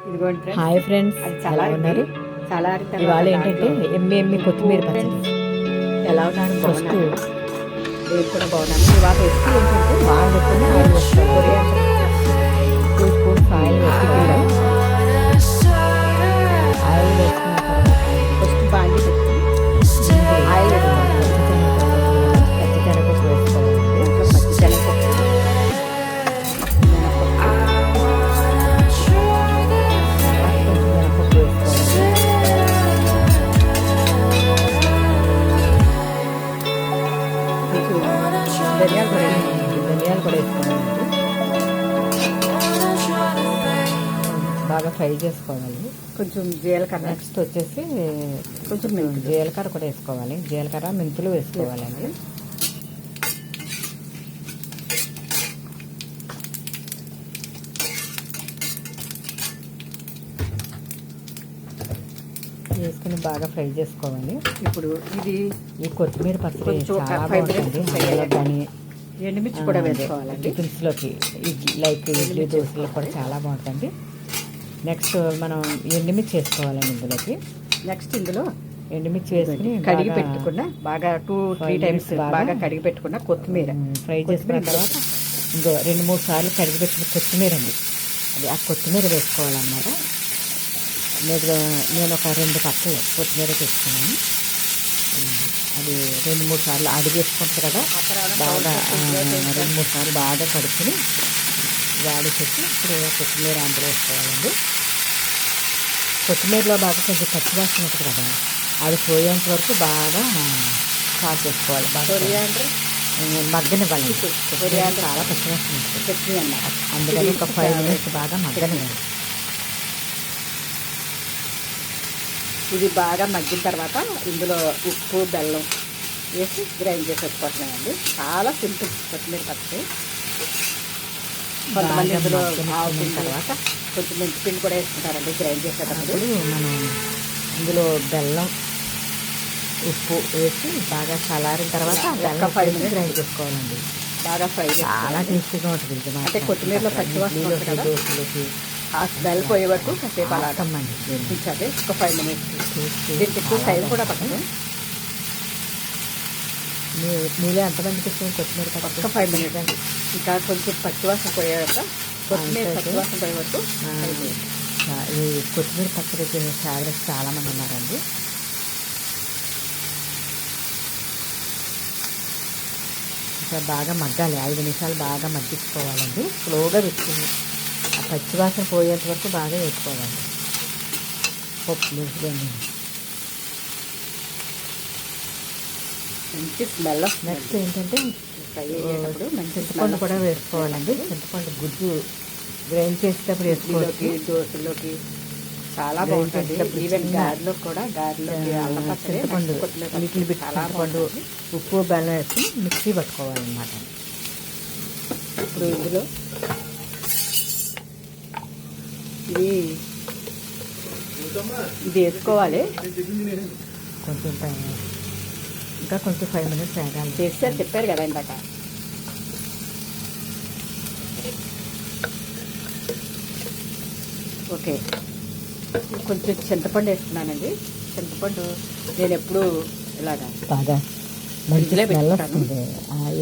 ఇదిగోండి hi friends, ఎలా ఉన్నారు? ఇవాళ ఏంటంటే ఎమ్మి కొత్తిమీర పచ్చడి. ఎలా ఉన్నారు? ఫస్ట్ నేను కూడా బాగున్నాను. ఇవాళ రెసిపీ ఏంటంటే బాగా పెట్టుకుని ఆయిల్ వేసుకోవాలి. కొరియాండర్ 2 స్పూన్స్ ఆయిల్ వేసుకుంటే ఆయిల్ వేసుకున్న తర్వాత ఫస్ట్ బాండి పెట్టుకుని ఆయిల్ వేసుకోవాలి. పచ్చిశనగపప్పు వేసుకోవాలి. ఇంకా పచ్చిశనగపప్పు, కొంచెం మినపప్పు వేసుకోవాలి. కొంచెం ధనియాలు కూడా వేసుకోవాలండి. బాగా ఫ్రై చేసుకోవాలి. కొంచెం జీలకర్ర, నెక్స్ట్ వచ్చేసి కొంచెం జీలకర్ర కూడా వేసుకోవాలి. జీలకర్ర మెంతులు వేసుకోవాలండి. వేసుకుని బాగా ఫ్రై చేసుకోవాలి. ఇప్పుడు ఇది ఈ కొత్తిమీర పచ్చడి కొంచెం ఒక చాలా 5 బాగుంటుంది. minutes అందులో కానీ ఎండుమిర్చి కూడా వేసుకోవాలండి. టిఫిన్స్లోకి లైక్ ఇడ్లీ దోశలకు కూడా చాలా బాగుంటుంది. నెక్స్ట్ మనం ఎండుమిర్చి వేసుకోవాలండి ఇందులోకి. నెక్స్ట్ ఇందులో ఎండుమిర్చి వేసుకుని కడిగి పెట్టుకున్న బాగా 2-3 టైమ్స్ బాగా కడిగి పెట్టుకున్న కొత్తిమీర ఫ్రై చేసుకున్న తర్వాత ఇంకో 2-3 సార్లు కడిగి పెట్టుకున్న కొత్తిమీర అండి. అది ఆ కొత్తిమీర వేసుకోవాలన్నమాట. నేను ఒక 2 కప్పులు కొత్తిమీర తెచ్చుకున్నాను. అది 2-3 సార్లు అడిగేసుకుంటుంది కదా, బాగా 2-3 సార్లు బాగా కడుక్కుని వాడేసేసి ఇప్పుడు కొత్తిమీర అందులో వేసుకోవాలండి. కొత్తిమీరలో బాగా కొంచెం పచ్చివాసన ఉంటుంది కదా, అది పోయేంత వరకు బాగా చాట్ చేసుకోవాలి. బాగా కొరియాండర్ మగ్గనివ్వాలి. కొరియాండర్ చాలా పచ్చివాసన ఉంటుంది చట్నీ అన్నమాట. అందుకని ఒక 5 minutes బాగా మగ్గనివ్వాలి. ఇది బాగా మగ్గిన తర్వాత ఇందులో ఉప్పు, బెల్లం వేసి గ్రైండ్ చేసి పెట్టుకుంటున్నామండి. చాలా సింపుల్ కొత్తిమీర పచ్చడి. కొంతమంది ఇందులో ఆవుపిన తర్వాత కొంచెం మెంతిపిండి కూడా వేసుకుంటారండి గ్రైండ్ చేసేటప్పుడు. మనం ఇందులో బెల్లం, ఉప్పు వేసి బాగా చల్లారిన తర్వాత ఒక 5 minutes గ్రైండ్ చేసుకోవాలండి. బాగా ఫ్రై చాలా టేస్టీగా ఉంటుంది ఇది. అంటే కొత్తిమీరలో పచ్చివాసన ఉంటుంది కదా, దోశలోకి ఆ స్మెల్ పోయే వరకు కాసేపు అలా అమ్మండి. ఉంచాలి. ఒక 5 minutes. దీనికి ఎక్కువ టైం కూడా పట్టదు. మీలో ఎంతమందికి ఇష్టం కొత్తిమీర ఒక పచ్చడి? 5 minutes అండి. ఇంకా కొంచెం పచ్చివాసన పోయాక కొత్తిమీర పచ్చివాసన పోయే వరకు 5 minutes. ఈ కొత్తిమీర పచ్చడి ఫేవరెట్ చాలామంది ఉన్నారండి. ఇంకా బాగా మగ్గాలి. 5 నిమిషాలు బాగా మగ్గించుకోవాలండి. స్లోగా పెట్టుకుని ఆ పచ్చివాసన పోయేంత వరకు బాగా వేసుకోవాలి. పప్పు మంచి స్మెల్. నెక్స్ట్ ఏంటంటే ఫ్రై అయ్యేటప్పుడు మంచి చింతపండు కూడా వేసుకోవాలండి. చింతపండు గుజ్జు గ్రైండ్ చేసేటప్పుడు వేసుకోవచ్చు. దోశలోకి చాలా బాగుంటుంది. ఈవెన్ గారెలో కూడా చింతపండు లిటిల్ బిట్ చింతపండు, ఉప్పు, బెల్లం వేసి మిక్సీ పట్టుకోవాలన్నమాట. ఇప్పుడు ఇందులో ఇది వేసుకోవాలి. కొంచెం ఇంకా కొంచెం 5 minutes వేగాలి. చేస్తే చెప్పారు కదా ఇందాక. ఓకే, కొంచెం చింతపండు వేస్తున్నానండి. చింతపండు నేను ఎప్పుడు ఇలాగా బాగా మంచి స్మెల్ వస్తుంది.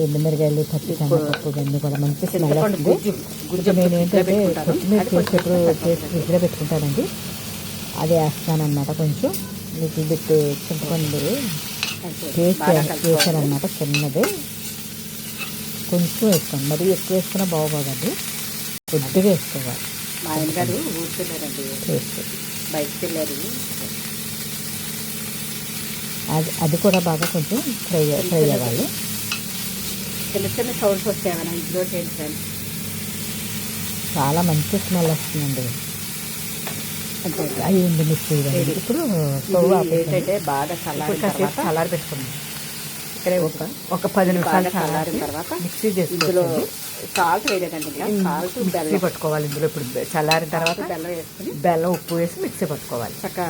ఎండుమిరగాయలు, పచ్చిశనగపప్పు ఇవన్నీ కూడా మంచి స్మెల్ వస్తుంది. గుజ్జు నేను ఏంటంటే కొత్తిమీర చేసేటప్పుడు చేసి ఫ్రిడ్జ్లో పెట్టుకుంటానండి. అది వేస్తానమాట. కొంచెం లిటిల్ బిట్ చింతపండు పేస్ట్ వేసానమాట. చిన్నది కొంచెం వేసుకోండి. మరీ ఎక్కువ వేసుకున్నా బాగోదండి. కొద్దిగా వేసుకోవాలి. మా ఆయన గారు ఊరుకెళ్ళారండి, పేస్ట్ బయటకు వెళ్ళారు. అది కూడా బాగా కొంచెం ఫ్రై అవ్వాలి. చిన్న చిన్న సౌండ్స్ వస్తాయని ఇంట్లో చేయించాను. చాలా మంచి స్మెల్ వస్తుందండి. అవి మిక్స్ ఇప్పుడు స్టవ్ ఏంటంటే బాగా చల్లారి పెట్టుకున్నాం. ఇక్కడే ఒక 10 నిమిషాలు చల్లారిన తర్వాత మిక్సీ చేసి ఇందులో సాల్ట్ వేయలేదండి. సాల్ట్, మిక్సీ బెల్లం పట్టుకోవాలి. ఇందులో ఇప్పుడు చల్లారిన తర్వాత బెల్లం వేసుకుని బెల్లం, ఉప్పు వేసి మిక్సీ పట్టుకోవాలి. చక్కగా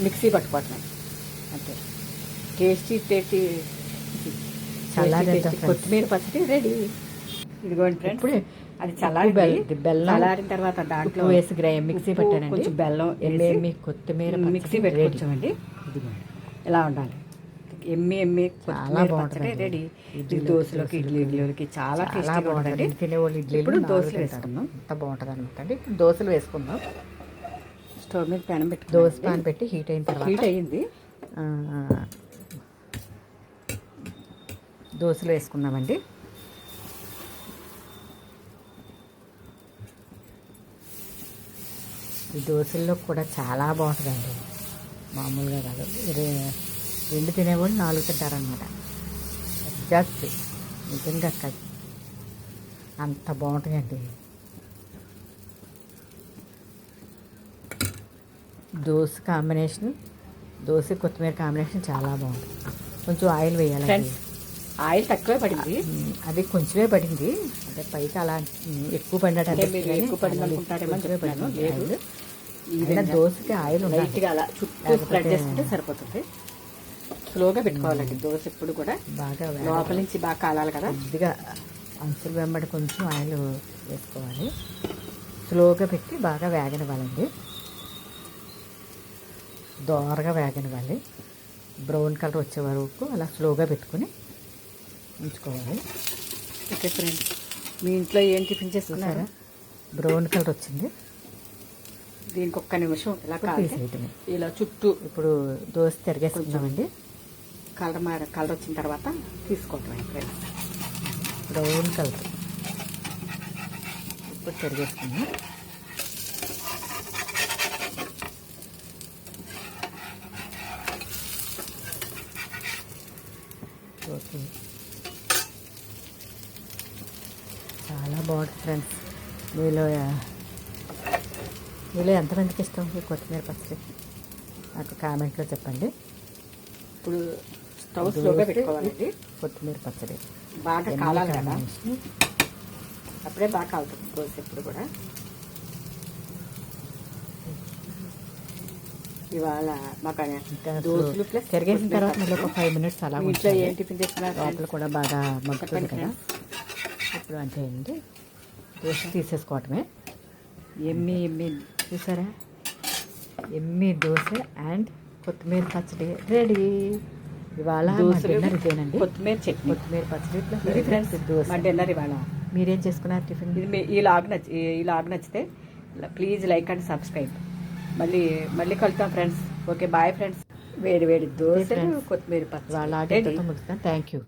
మిక్సీ పట్టుకోవట్లేదు అంతే. టేస్టీ చల్లారి కొత్తిమీర పచ్చడి రెడీ. ఇదిగోండి ఫ్రెండ్స్, ఇప్పుడే అది చల్లారి బెల్లం చల్లారిన తర్వాత దాంట్లో ఉప్పు వేసి మిక్సీ పట్టానండి. కొంచెం బెల్లం ఎమ్మి కొత్తిమీర మిక్సీ పెట్టుకోవచ్చండి. ఇలా ఉండాలి. ఎమ్మి చాలా బాగుంటుంది రెడీ. ఇది దోశలోకి ఇడ్లీలోకి చాలా టేస్టీగా బాగుంటుంది. తినేవాళ్ళు ఇడ్లీ ఇప్పుడు దోశలు వేసుకుందాం. అంత బాగుంటుంది అనమాట అండి. ఇప్పుడు దోశలు వేసుకుందాం. స్టవ్ మీద ప్యాన్ పెట్టి దోశ ప్యాన్ పెట్టి హీట్ అయిన తర్వాత హీట్ అయ్యింది. దోశలు వేసుకుందామండి. ఈ దోశల్లో కూడా చాలా బాగుంటుందండి, మామూలుగా కాదు. రెండు తినేవాళ్ళు 4 తింటారనమాట. ఎగ్జాక్ట్ నిజంగా కాదు, అంత బాగుంటుందండి. దోశ కాంబినేషన్, దోశ కొత్తిమీర కాంబినేషన్ చాలా బాగుంటుంది. కొంచెం ఆయిల్ వేయాలండి. ఆయిల్ తక్కువే పడింది, అది కొంచెమే పడింది. అంటే పైకి అలా ఎక్కువ పడినట్టు ఎక్కువ పడింది అనుకుంటారేమో. లేదు, ఏదైనా దోశకి ఆయిల్ లైట్గా అలా చుట్టూ స్ప్రెడ్ చేసుకుంటే సరిపోతుంది. స్లోగా పెట్టుకోవాలండి దోశ ఎప్పుడు కూడా. బాగా లోపల నుంచి బాగా కాలాలి కదా. కొద్దిగా అంచులు వెంబడి కొంచెం ఆయిల్ వేసుకోవాలి. స్లోగా పెట్టి బాగా వేగనివ్వాలండి. దోరగా వేగనివ్వాలి. బ్రౌన్ కలర్ వచ్చే వరకు అలా స్లోగా పెట్టుకుని ఉంచుకోవాలి. ఓకే ఫ్రెండ్స్, మీ ఇంట్లో ఏం టిఫిన్ చేసుకున్నారా? బ్రౌన్ కలర్ వచ్చింది. దీనికి ఒక్క నిమిషం ఇలా కాల్ ఇలా చుట్టూ ఇప్పుడు దోశ తిరిగేసుకుందామండి. కలర్ వచ్చిన తర్వాత తీసుకోవటం ఫ్రెండ్స్. బ్రౌన్ కలర్ ఇప్పుడు తిరిగేసుకుందాం. ఓకే, చాలా బాగుంటుంది ఫ్రెండ్స్. మీలో ఎంతమందికి ఇష్టం ఈ కొత్తిమీర పచ్చడి నాకు కామెంట్లో చెప్పండి. ఇప్పుడు స్టవ్ స్లోగా పెట్టుకోవాలండి. కొత్తిమీర పచ్చడి బాగా కాలాలి కదా, అప్పుడే బాగా కాలుతుంది దోశ ఎప్పుడు కూడా. ఇవాళ మాకు దోశలు ప్లస్ తిరిగేసిన తర్వాత మళ్ళీ ఒక 5 minutes అలా ఇంట్లో ఏం టిఫిన్ చేస్తున్నారు? లోపల కూడా బాగా మగ్గుతుంది కదా. ఇప్పుడు అంతే అండి, దోశ తీసేసుకోవటమే. ఎమ్మి చూసారా, ఎమ్మి దోశ అండ్ కొత్తిమీర పచ్చడి రెడీ. ఇవాళ డిన్నర్ ఇదేనండి, కొత్తిమీర చట్నీ, కొత్తిమీర పచ్చడి ప్లస్ ఫ్రెండ్స్ దోశ. మా డిన్నర్ ఇవాళ. మీరేం చేసుకున్నారు టిఫిన్? ఈ లాగ్ నచ్చితే ప్లీజ్ లైక్ అండ్ సబ్స్క్రైబ్. మళ్ళీ కలుద్దాం ఫ్రెండ్స్. Okay, bye friends. వేడి దోశ కొత్తిమీర పచ్చడి. వాళ్ళ ముగిస్తాను. Thank you.